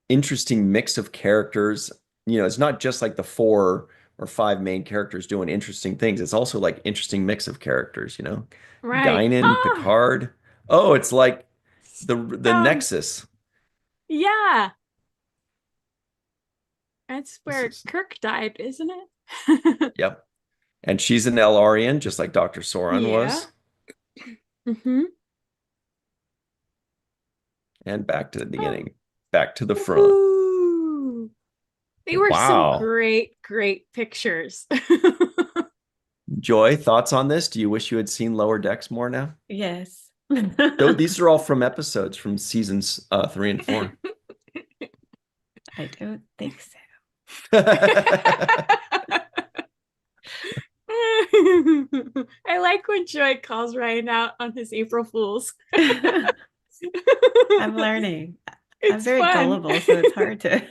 interesting mix of characters. It's not just like the 4 or 5 main characters doing interesting things. It's also like interesting mix of characters, Right. Guinan, Picard. Oh, it's like the Nexus. Yeah. That's This where is- Kirk died, isn't it? Yep. And she's an Elarian, just like Dr. Soran was. Mm-hmm. And back to the beginning, back to the front. Ooh. They were Wow. some great pictures. Joy, thoughts on this? Do you wish you had seen Lower Decks more now? Yes. Though these are all from episodes from seasons 3 and 4. I don't think so. I like when Joy calls Ryan out on his April Fools. I'm learning. I'm It's very fun. gullible, so it's hard to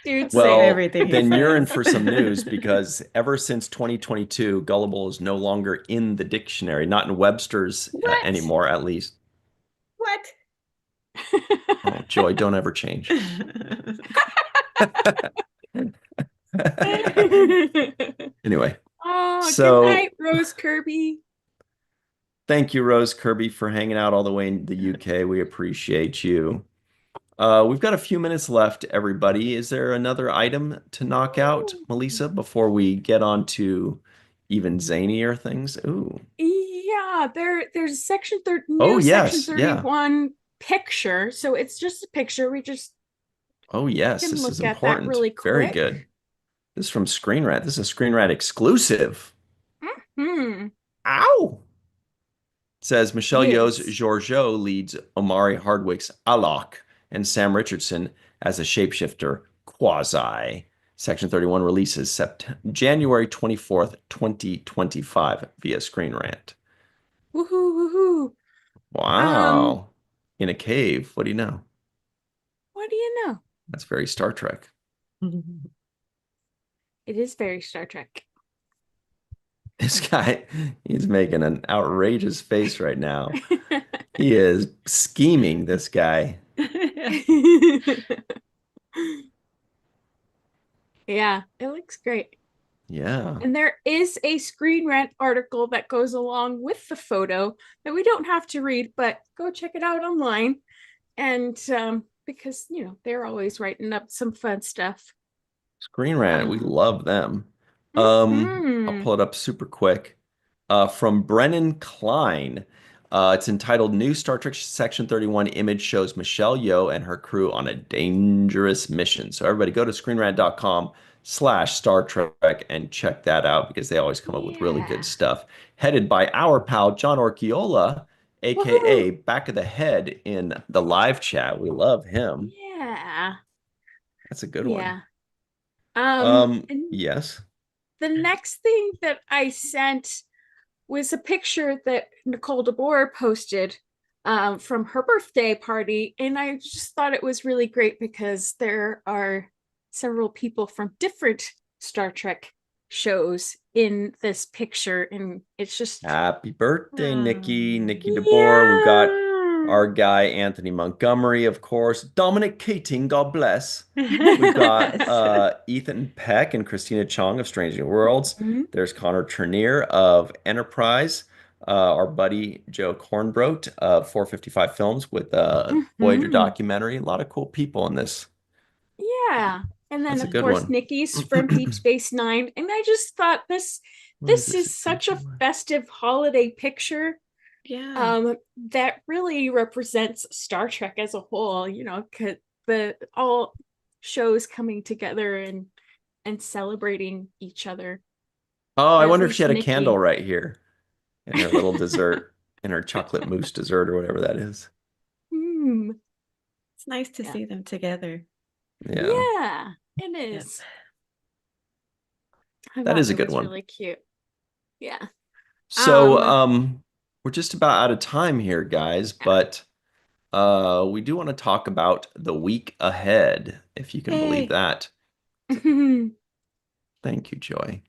Dude, Say Well, same. everything he then you're in says. for some news because ever since 2022, gullible is no longer in the dictionary, not in Webster's What? anymore, at least. What? Oh, Joy, don't ever change. Anyway, Oh, good so night, Rose Kirby. thank you, Rose Kirby, for hanging out all the way in the UK. We appreciate you. We've got a few minutes left, everybody. Is there another item to knock out, Melissa, before we get on to even zanier things? Ooh. Yeah, there's Oh, new section yes. Yeah. 31 picture. So it's just a picture. We just Oh, yes. can This is look at that important. really Very quick. good. This is from Screen Rant. This is a Screen Rant exclusive. Hmm. Ow! It says Michelle Yeoh's Yes. Georgiou leads Omari Hardwick's Alok and Sam Richardson as a shapeshifter Quasi. Section 31 releases January 24th, 2025 via Screen Rant. Woohoo, woohoo. Um, Wow. In a cave. What do you know? what do you know? That's very Star Trek. It is very Star Trek. This guy, he's making an outrageous face right now. He is scheming, this guy. Yeah, it looks great. Yeah. And there is a Screen Rant article that goes along with the photo that we don't have to read, but go check it out online. And because, they're always writing up some fun stuff. Screen Rant, we Uh, love them. I'll mhm. pull it up super quick. From Brennan Klein. It's entitled New Star Trek Section 31 image shows Michelle Yeoh and her crew on a dangerous mission. So everybody go to screenrant.com/Star Trek and check that out because they always come up with really good Yeah. stuff. Headed by our pal John Orchiola, aka Woohoo. Back of the Head in the live chat. We love him. Yeah. That's a good one. Yeah. And Yes. the next thing that I sent was a picture that Nicole DeBoer posted from her birthday party. And I just thought it was really great because there are several people from different Star Trek shows in this picture. And it's just, Happy birthday, Nikki. Oh. Nikki DeBoer. We've got yeah. our guy, Anthony Montgomery, of course. Dominic Keating, God bless. We've got Yes. Ethan Peck and Christina Chong of Strange New Worlds. Mhm. There's Connor Trenier of Enterprise. Our buddy Joe Kornbrodt of 455 Films with Voyager Mhm. documentary. A lot of cool people in this. Yeah. And then That's a of good course one. Nikki's from Deep Space Nine. And I just thought this What is this this is such a extension one? festive holiday picture Yeah. that really represents Star Trek as a whole, the all shows coming together and celebrating each other, Oh, or I at wonder if she least had a candle Nikki. right here in her little dessert, in her chocolate mousse dessert or whatever that is. Hmm. It's nice to Yeah. see them together. Yeah, Yeah, it Yep. is. I that thought is a it good was one. really cute. Yeah. So, Um, we're just about out of time here, guys, but we do want to talk about the week ahead, if you can believe Yay. that. Thank you, Joy.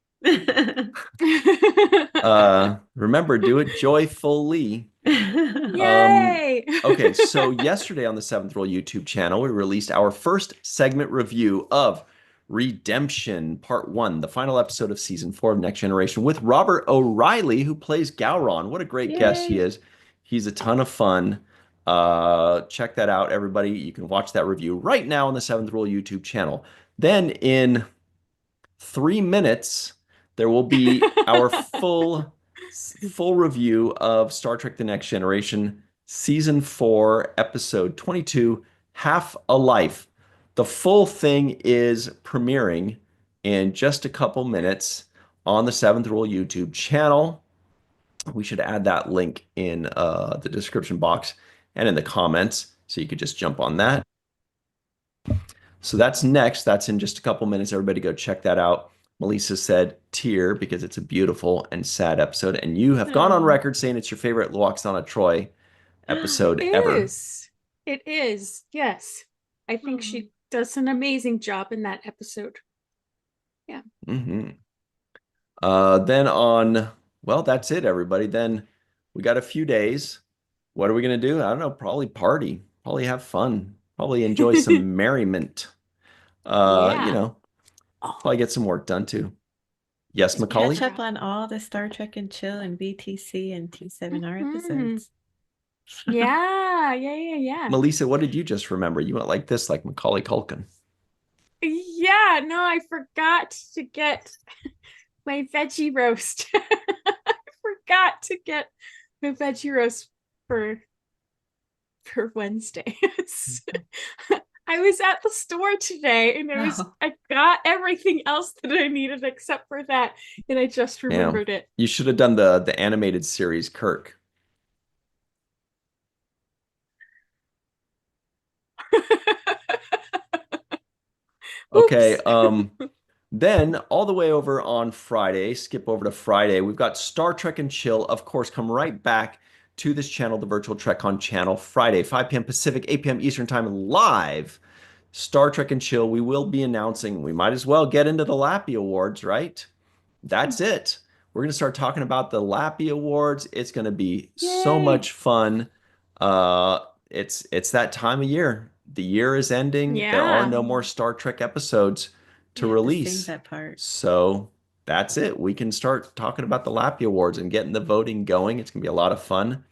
Remember, do it joyfully. Um, Yay. okay, so yesterday on the Seventh Roll YouTube channel, we released our first segment review of Redemption Part 1, the final episode of Season 4 of Next Generation, with Robert O'Reilly, who plays Gowron. What a great guest he Yay. is. He's a ton of fun. Check that out, everybody. You can watch that review right now on the Seventh Roll YouTube channel. Then in 3 minutes, there will be our full review of Star Trek The Next Generation, Season 4, Episode 22, Half a Life. The full thing is premiering in just a couple minutes on the Seventh Rule YouTube channel. We should add that link in the description box and in the comments, so you could just jump on that. So that's next. That's in just a couple minutes. Everybody go check that out. Melissa said tear because it's a beautiful and sad episode. And you have gone on Oh. record saying it's your favorite Luoxana Troy episode It ever. is. It is. Yes. I think she does an amazing job in that episode. Yeah. Hmm. Well, that's it, everybody. Then we got a few days. What are we gonna do? I don't know. Probably party. Probably have fun. Probably enjoy some merriment. You Yeah. know, Oh, probably get some work done too. Yes, Catch Macaulay? up on all the Star Trek and Chill and VTC and T7R mhm. episodes. Yeah, yeah, yeah, yeah. Melissa, what did you just remember? You went like this, like Macaulay Culkin. Yeah, no, I forgot to get my veggie roast. I forgot to get my veggie roast for Wednesday. I was at the store today and Oh, I got everything else that I needed except for that, and I just Yeah. remembered it. You should have done the animated series, Kirk. Okay, Oops. then all the way over on Friday, skip over to Friday, we've got Star Trek and Chill. Of course, come right back to this channel, the Virtual Trek on channel, Friday, 5 p.m. Pacific, 8 p.m. Eastern Time, live. Star Trek and Chill. We will be announcing, we might as well get into the Lappy Awards, right? That's it. We're going to start talking about the Lappy Awards. It's going to be so Yay. much fun. Uh, it's that time of year. The year is ending. There are Yeah. no more Star Trek episodes to we have to sing release. that part. So that's it. We can start talking about the Lappy Awards and getting the voting going. It's going to be a lot of fun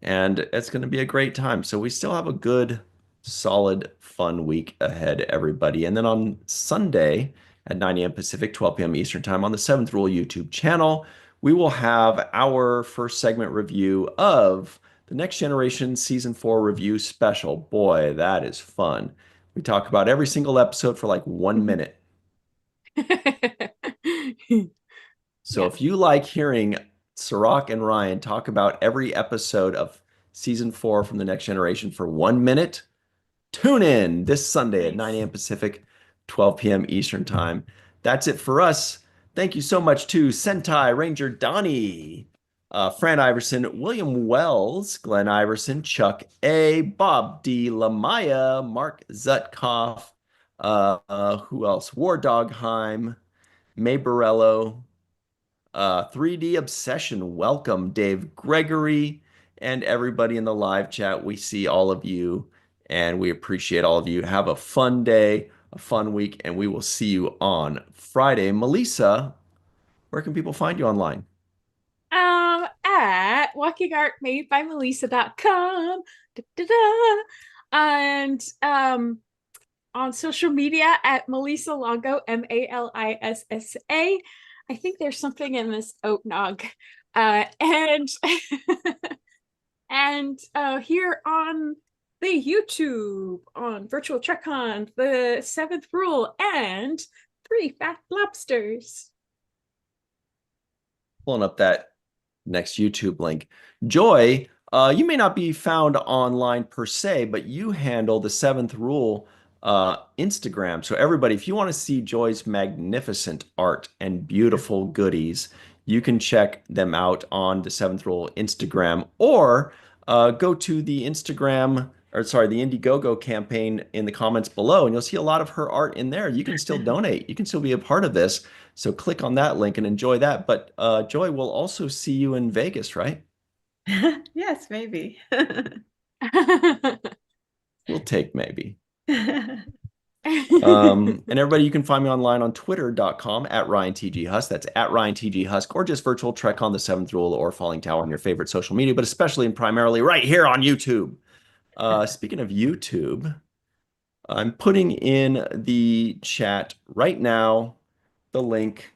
and it's going to be a great time. So we still have a good, solid, fun week ahead, everybody. And then on Sunday at 9 a.m. Pacific, 12 p.m. Eastern Time on the Seventh Rule YouTube channel, we will have our first segment review of the Next Generation Season 4 review special. Boy, that is fun. We talk about every single episode for like 1 minute. So Yeah. if you like hearing Sirach and Ryan talk about every episode of season 4 from the Next Generation for 1 minute, tune in this Sunday at 9 Nice. a.m. Pacific, 12 p.m. Eastern Time. That's it for us. Thank you so much to Sentai Ranger Donnie, Fran Iverson, William Wells, Glenn Iverson, Chuck A, Bob D. Lamaya, Mark Zutkoff, who else? War Dogheim, May Borello, 3D Obsession, welcome, Dave Gregory, and everybody in the live chat. We see all of you and we appreciate all of you. Have a fun day, a fun week, and we will see you on Friday. Melissa, where can people find you online? At walkingartmadebymelissa.com. Da, da, da. And on social media at Melissa Longo, Malissa. I think there's something in this oat nog. And and here on the YouTube on Virtual TrekCon, the Seventh Rule, and Three Fat Lobsters. Pulling up that next YouTube link. Joy, you may not be found online per se, but you handle the Seventh Rule Instagram. So everybody, if you want to see Joy's magnificent art and beautiful goodies, you can check them out on the Seventh Rule Instagram, or go to the Instagram, or sorry, the Indiegogo campaign in the comments below, and you'll see a lot of her art in there. You can still donate. You can still be a part of this. So click on that link and enjoy that. But Joy, we'll also see you in Vegas, right? Yes, maybe. We'll take maybe. And everybody, you can find me online on twitter.com at RyanTGHusk. That's at RyanTGHusk, or just Virtual Trek on the Seventh Rule or Falling Tower on your favorite social media, but especially and primarily right here on YouTube. Speaking of YouTube, I'm putting in the chat right now the link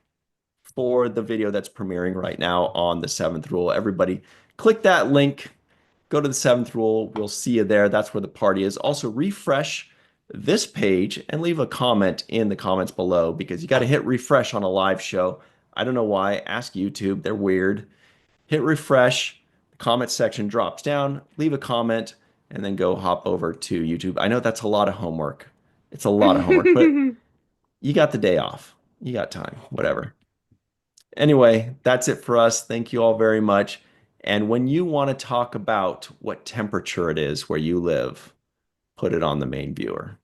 for the video that's premiering right now on the Seventh Rule. Everybody, click that link, go to the Seventh Rule. We'll see you there. That's where the party is. Also, refresh this page and leave a comment in the comments below, because you got to hit refresh on a live show. I don't know why. Ask YouTube. They're weird. Hit refresh. The comment section drops down. Leave a comment and then go hop over to YouTube. I know that's a lot of homework. It's a lot of homework, but you got the day off. You got time, whatever. Anyway, that's it for us. Thank you all very much. And when you want to talk about what temperature it is where you live, put it on the main viewer.